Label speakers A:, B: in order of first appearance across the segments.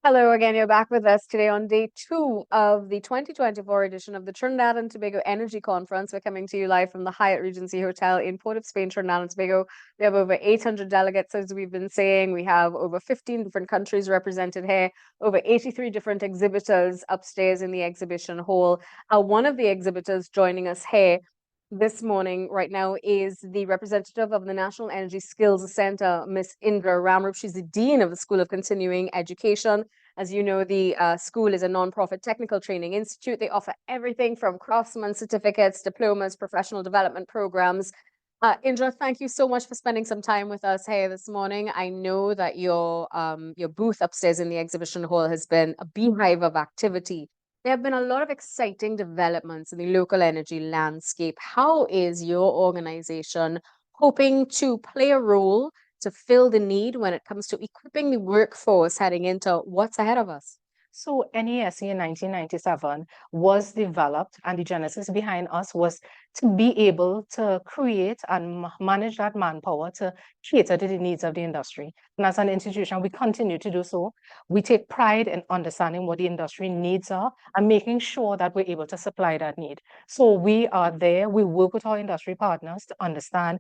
A: Hello again, you're back with us today on day two of the 2024 edition of the Trinidad and Tobago Energy Conference. We're coming to you live from the Hyatt Regency Hotel in Port of Spain, Trinidad and Tobago. We have over 800 delegates, as we've been saying. We have over 15 different countries represented here, over 83 different exhibitors upstairs in the exhibition hall. One of the exhibitors joining us here this morning, right now, is the representative of the National Energy Skills Center, Miss Indra Ramrup. She's the Dean of the School of Continuing Education. As you know, the school is a non-profit technical training institute. They offer everything from craftsman certificates, diplomas, professional development programs. Indra, thank you so much for spending some time with us here this morning. I know that your booth upstairs in the exhibition hall has been a beehive of activity. There have been a lot of exciting developments in the local energy landscape. How is your organization hoping to play a role to fill the need when it comes to equipping the workforce heading into what's ahead of us?
B: So NESC in 1997 was developed, and the genesis behind us was to be able to create and manage that manpower to cater to the needs of the industry. And as an institution, we continue to do so. We take pride in understanding what the industry needs are and making sure that we're able to supply that need. So we are there, we work with our industry partners to understand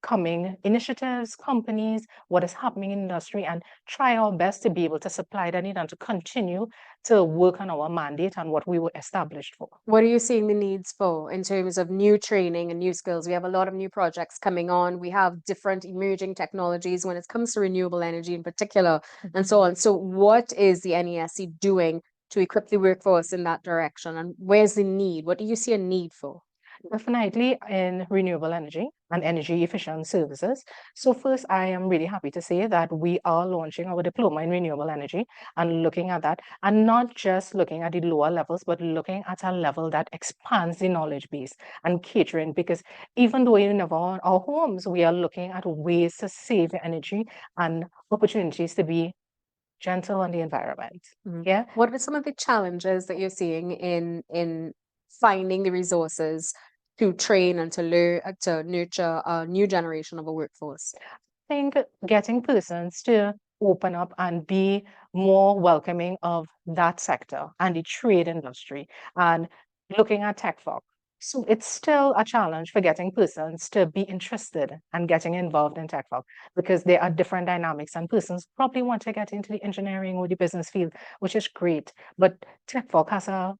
B: coming initiatives, companies, what is happening in industry, and try our best to be able to supply that need and to continue to work on our mandate and what we were established for.
A: What are you seeing the needs for in terms of new training and new skills? We have a lot of new projects coming on. We have different emerging technologies when it comes to renewable energy in particular, and so on. So, what is the NESC doing to equip the workforce in that direction? And where's the need? What do you see a need for?
B: Definitely in renewable energy and energy efficient services. So first, I am really happy to say that we are launching our diploma in renewable energy and looking at that, and not just looking at the lower levels, but looking at a level that expands the knowledge base and catering, because even though in our homes, we are looking at ways to save energy and opportunities to be gentle on the environment. Yeah.
A: What are some of the challenges that you're seeing in finding the resources to train and to learn to nurture a new generation of a workforce?
B: Think getting persons to open up and be more welcoming of that sector and the trade industry and looking at tech folk. So it's still a challenge for getting persons to be interested and getting involved in tech folk because there are different dynamics and persons probably want to get into the engineering or the business field, which is great. But tech folk has a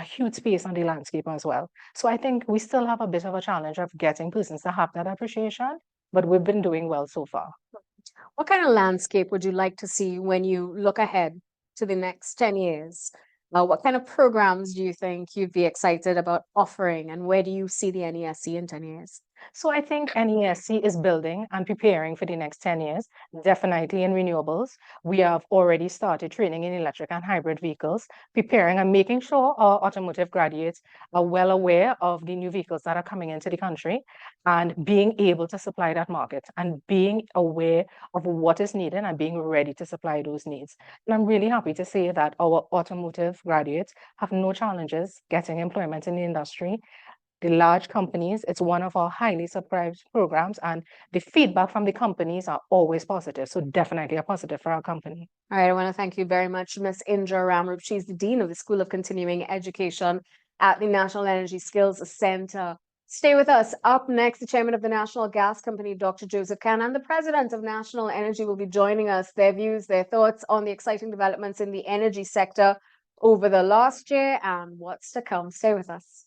B: huge space on the landscape as well. So I think we still have a bit of a challenge of getting persons to have that appreciation, but we've been doing well so far.
A: What kind of landscape would you like to see when you look ahead to the next 10 years? What kind of programs do you think you'd be excited about offering, and where do you see the NESC in 10 years?
B: So I think NESC is building and preparing for the next 10 years, definitely in renewables. We have already started training in electric and hybrid vehicles, preparing and making sure our automotive graduates are well aware of the new vehicles that are coming into the country and being able to supply that market and being aware of what is needed and being ready to supply those needs. And I'm really happy to say that our automotive graduates have no challenges getting employment in the industry. The large companies, it's one of our highly subscribed programs, and the feedback from the companies are always positive. So definitely a positive for our company.
A: All right, I want to thank you very much, Miss Indra Ramrup. She's the Dean of the School of Continuing Education at the National Energy Skills Center. Stay with us. Up next, the Chairman of the National Gas Company, Dr. Joseph Khan, and the President of National Energy will be joining us. Their views, their thoughts on the exciting developments in the energy sector over the last year and what's to come. Stay with us.